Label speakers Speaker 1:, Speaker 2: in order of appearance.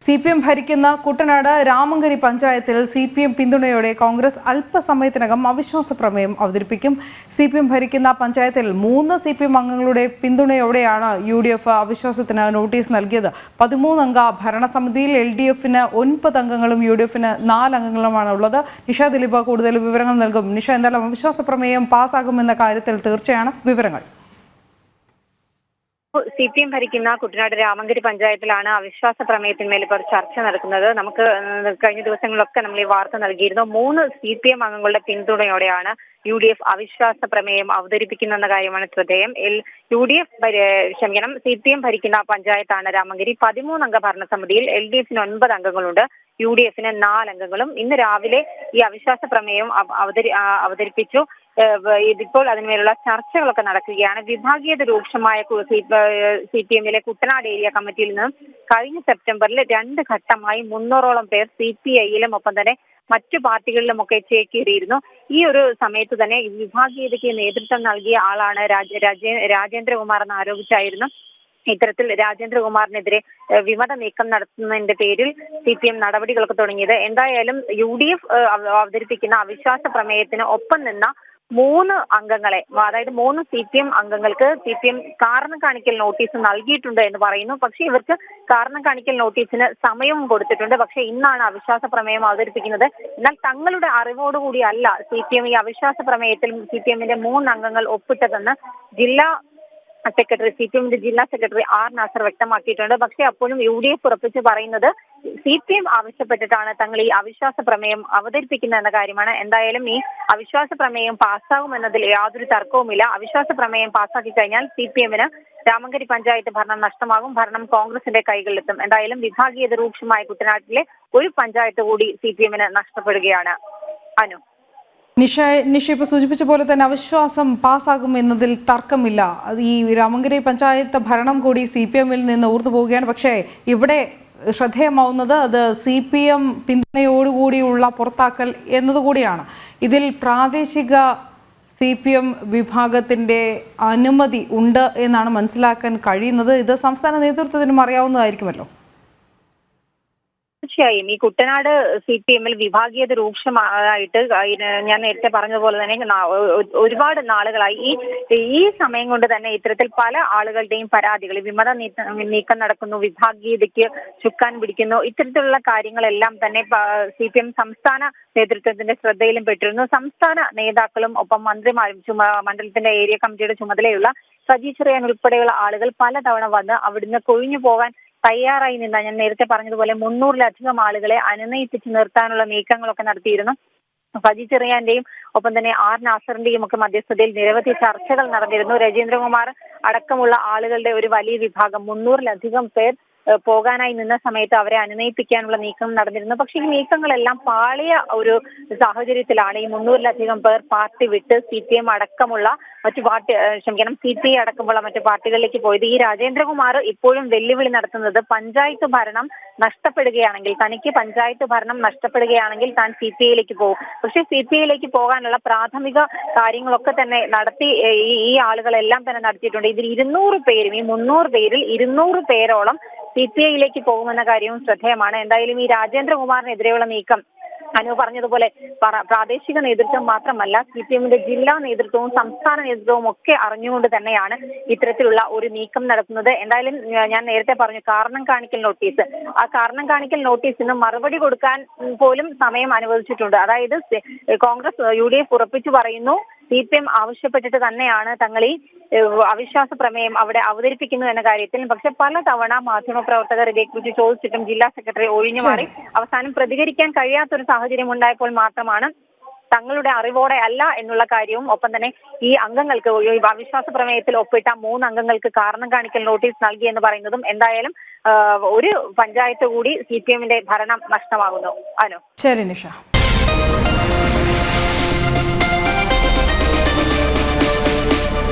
Speaker 1: CPM ഭരിക്കുന്ന കുട്ടനാട് രാമങ്കരി പഞ്ചായത്തിൽ CPM പിന്തുണയോടെ കോൺഗ്രസ് അല്പസമയത്തിനകം അവിശ്വാസ പ്രമേയം അവതരിപ്പിക്കും. CPM ഭരിക്കുന്ന പഞ്ചായത്തിൽ 3 CPM അംഗങ്ങളുടെ പിന്തുണയോടെയാണ് UDF അവിശ്വാസത്തിന് നോട്ടീസ് നൽകിയത്. 13 അംഗ ഭരണസമിതിയിൽ LDF-ന് 9 അംഗങ്ങളും UDF-ന് 4 അംഗങ്ങളുമാണ് ഉള്ളത്. നിഷ ദിലീപ് കൂടുതൽ വിവരങ്ങൾ നൽകും. നിഷ, എന്തായാലും അവിശ്വാസ പ്രമേയം പാസ്സാകുമെന്ന കാര്യത്തിൽ തീർച്ചയാണ് വിവരങ്ങൾ?
Speaker 2: CPM ഭരിക്കുന്ന കുട്ടനാട് രാമങ്കരി പഞ്ചായത്തിലാണ് അവിശ്വാസ പ്രമേയത്തിന്മേൽ ഇപ്പോൾ ചർച്ച നടക്കുന്നത്. നമുക്ക് കഴിഞ്ഞ ദിവസങ്ങളിലൊക്കെ നമ്മൾ ഈ വാർത്ത നൽകിയിരുന്നു. 3 CPM അംഗങ്ങളുടെ പിന്തുണയോടെയാണ് UDF അവിശ്വാസ പ്രമേയം അവതരിപ്പിക്കുന്ന കാര്യമാണ് ശ്രദ്ധേയം. CPM ഭരിക്കുന്ന പഞ്ചായത്താണ് രാമങ്കരി. 13 അംഗ ഭരണസമിതിയിൽ LDF-ന് 9 അംഗങ്ങളുണ്ട്, UDF-ന് 4 അംഗങ്ങളും. ഇന്ന് രാവിലെ ഈ അവിശ്വാസ പ്രമേയം അവതരിപ്പിച്ചു. ഇതിപ്പോൾ അതിന്മേലുള്ള ചർച്ചകളൊക്കെ നടക്കുകയാണ്. വിഭാഗീയത രൂക്ഷമായ CPM-ലെ കുട്ടനാട് ഏരിയ കമ്മിറ്റിയിൽ നിന്നും കഴിഞ്ഞ സെപ്റ്റംബറിൽ 2 ഘട്ടമായി 300ഓളം പേർ CPI-യിലും ഒപ്പം തന്നെ മറ്റു പാർട്ടികളിലുമൊക്കെ ചേക്കേറിയിരുന്നു. ഈ ഒരു സമയത്ത് തന്നെ വിഭാഗീയതയ്ക്ക് നേതൃത്വം നൽകിയ ആളാണ് രാജേന്ദ്രകുമാർ എന്ന് ആരോപിച്ചായിരുന്നു ഇത്തരത്തിൽ രാജേന്ദ്രകുമാറിനെതിരെ വിമത നീക്കം നടത്തുന്നതിന്റെ പേരിൽ CPM നടപടികളൊക്കെ തുടങ്ങിയത്. എന്തായാലും UDF അവതരിപ്പിക്കുന്ന അവിശ്വാസ പ്രമേയത്തിന് ഒപ്പം നിന്ന 3 അംഗങ്ങളെ, അതായത് 3 CPM അംഗങ്ങൾക്ക് CPM കാരണം കാണിക്കൽ നോട്ടീസ് നൽകിയിട്ടുണ്ട് എന്ന് പറയുന്നു. പക്ഷേ ഇവർക്ക് കാരണം കാണിക്കൽ നോട്ടീസിന് സമയവും കൊടുത്തിട്ടുണ്ട്. പക്ഷേ ഇന്നാണ് അവിശ്വാസ പ്രമേയം അവതരിപ്പിക്കുന്നത്. എന്നാൽ തങ്ങളുടെ അറിവോടുകൂടിയല്ല CPM ഈ അവിശ്വാസ പ്രമേയത്തിൽ CPM-ന്റെ 3 അംഗങ്ങൾ ഒപ്പിട്ടതെന്ന് CPM-ന്റെ ജില്ലാ സെക്രട്ടറി R. നാസർ വ്യക്തമാക്കിയിട്ടുണ്ട്. പക്ഷേ അപ്പോഴും UDF ഉറപ്പിച്ച് പറയുന്നത് CPM ആവശ്യപ്പെട്ടിട്ടാണ് തങ്ങൾ ഈ അവിശ്വാസ പ്രമേയം അവതരിപ്പിക്കുന്നത് എന്ന കാര്യമാണ്. എന്തായാലും ഈ അവിശ്വാസ പ്രമേയം പാസ്സാകുമെന്നതിൽ യാതൊരു തർക്കവുമില്ല. അവിശ്വാസ പ്രമേയം പാസ്സാക്കി കഴിഞ്ഞാൽ CPM-ന് രാമങ്കരി പഞ്ചായത്ത് ഭരണം നഷ്ടമാകും. ഭരണം കോൺഗ്രസിന്റെ കൈകളിലെത്തും. എന്തായാലും വിഭാഗീയത രൂക്ഷമായ കുട്ടനാട്ടിലെ ഒരു പഞ്ചായത്ത് കൂടി CPM-ന് നഷ്ടപ്പെടുകയാണ്. അനു,
Speaker 1: നിഷ ഇപ്പോൾ സൂചിപ്പിച്ച പോലെ തന്നെ അവിശ്വാസം പാസ്സാകും എന്നതിൽ തർക്കമില്ല. ഈ രാമങ്കരി പഞ്ചായത്ത് ഭരണം കൂടി CPM-ൽ നിന്ന് ഊർന്നു പോവുകയാണ്. പക്ഷേ ഇവിടെ ശ്രദ്ധേയമാവുന്നത് അത് CPM പിന്തുണയോടുകൂടിയുള്ള പുറത്താക്കൽ എന്നതുകൂടിയാണ്. ഇതിൽ പ്രാദേശിക CPM വിഭാഗത്തിൻ്റെ അനുമതി ഉണ്ട് എന്നാണ് മനസ്സിലാക്കാൻ കഴിയുന്നത്. ഇത് സംസ്ഥാന നേതൃത്വത്തിനും അറിയാവുന്നതായിരിക്കുമല്ലോ.
Speaker 2: തീർച്ചയായും ഈ കുട്ടനാട് CPM-ൽ വിഭാഗീയത രൂക്ഷമായിട്ട് ഞാൻ നേരത്തെ പറഞ്ഞതുപോലെ തന്നെ ഒരുപാട് നാളുകളായി ഈ സമയം കൊണ്ട് തന്നെ ഇത്തരത്തിൽ പല ആളുകളുടെയും പരാതികൾ, വിമത നീക്കം നടക്കുന്നു, വിഭാഗീയതയ്ക്ക് ചുക്കാൻ പിടിക്കുന്നു, ഇത്തരത്തിലുള്ള കാര്യങ്ങളെല്ലാം തന്നെ CPM സംസ്ഥാന നേതൃത്വത്തിന്റെ ശ്രദ്ധയിലും പെട്ടിരുന്നു. സംസ്ഥാന നേതാക്കളും ഒപ്പം മന്ത്രിമാരും മണ്ഡലത്തിന്റെ ഏരിയ കമ്മിറ്റിയുടെ ചുമതലയുള്ള സജി ചെറിയാൻ ഉൾപ്പെടെയുള്ള ആളുകൾ പലതവണ വന്ന് അവിടുന്ന് കൊഴിഞ്ഞു പോകാൻ തയ്യാറായി നിന്ന, ഞാൻ നേരത്തെ പറഞ്ഞതുപോലെ 300-ലധികം ആളുകളെ അനുനയിപ്പിച്ച് നിർത്താനുള്ള നീക്കങ്ങളൊക്കെ നടത്തിയിരുന്നു. സജി ചെറിയാന്റെയും ഒപ്പം തന്നെ R. നാസറിന്റെയും ഒക്കെ മധ്യസ്ഥതയിൽ നിരവധി ചർച്ചകൾ നടന്നിരുന്നു. രാജേന്ദ്രകുമാർ അടക്കമുള്ള ആളുകളുടെ ഒരു വലിയ വിഭാഗം 300-ലധികം പേർ പോകാനായി നിന്ന സമയത്ത് അവരെ അനുനയിപ്പിക്കാനുള്ള നീക്കം നടന്നിരുന്നു. പക്ഷേ ഈ നീക്കങ്ങളെല്ലാം പാളിയ ഒരു സാഹചര്യത്തിലാണ് ഈ 300-ലധികം പേർ പാർട്ടി വിട്ട് CPM അടക്കമുള്ള CPI അടക്കമുള്ള മറ്റു പാർട്ടികളിലേക്ക് പോയത്. ഈ രാജേന്ദ്രകുമാർ ഇപ്പോഴും വെല്ലുവിളി നടത്തുന്നത് പഞ്ചായത്ത് ഭരണം നഷ്ടപ്പെടുകയാണെങ്കിൽ, തനിക്ക് പഞ്ചായത്ത് ഭരണം നഷ്ടപ്പെടുകയാണെങ്കിൽ താൻ CPI-യിലേക്ക് പോകും. പക്ഷെ CPI-യിലേക്ക് പോകാനുള്ള പ്രാഥമിക കാര്യങ്ങളൊക്കെ തന്നെ നടത്തി ഈ ആളുകളെല്ലാം തന്നെ നടത്തിയിട്ടുണ്ട്. ഇതിൽ 200 പേരും, ഈ 300 പേരിൽ 200 പേരോളം CPI-യിലേക്ക് പോകുമെന്ന കാര്യവും ശ്രദ്ധേയമാണ്. എന്തായാലും ഈ രാജേന്ദ്രകുമാറിനെതിരെയുള്ള നീക്കം അനു പറഞ്ഞതുപോലെ പ്രാദേശിക നേതൃത്വം മാത്രമല്ല, CPM-ന്റെ ജില്ലാ നേതൃത്വവും സംസ്ഥാന നേതൃത്വവും ഒക്കെ അറിഞ്ഞുകൊണ്ട് തന്നെയാണ് ഇത്തരത്തിലുള്ള ഒരു നീക്കം നടത്തുന്നത്. എന്തായാലും ഞാൻ നേരത്തെ പറഞ്ഞു കാരണം കാണിക്കൽ നോട്ടീസ്, ആ കാരണം കാണിക്കൽ നോട്ടീസിന് മറുപടി കൊടുക്കാൻ പോലും സമയം അനുവദിച്ചിട്ടുണ്ട്. അതായത് കോൺഗ്രസ് UDF ഉറപ്പിച്ചു പറയുന്നു CPM ആവശ്യപ്പെട്ടിട്ട് തന്നെയാണ് തങ്ങൾ ഈ അവിശ്വാസ പ്രമേയം അവിടെ അവതരിപ്പിക്കുന്നു എന്ന കാര്യത്തിൽ. പക്ഷെ പലതവണ മാധ്യമപ്രവർത്തകർ ഇതേക്കുറിച്ച് ചോദിച്ചിട്ടും ജില്ലാ സെക്രട്ടറി ഒഴിഞ്ഞുമാറി. അവസാനം പ്രതികരിക്കാൻ കഴിയാത്തൊരു സാഹചര്യം ഉണ്ടായപ്പോൾ മാത്രമാണ് തങ്ങളുടെ അറിവോടെ അല്ല എന്നുള്ള കാര്യവും ഒപ്പം തന്നെ ഈ അംഗങ്ങൾക്ക്, അവിശ്വാസ പ്രമേയത്തിൽ ഒപ്പിട്ട 3 അംഗങ്ങൾക്ക് കാരണം കാണിക്കൽ നോട്ടീസ് നൽകി എന്ന് പറയുന്നതും. എന്തായാലും ഒരു പഞ്ചായത്ത് കൂടി CPM-ന്റെ ഭരണം നഷ്ടമാകുന്നു. അനു,
Speaker 1: ശരി നിഷ.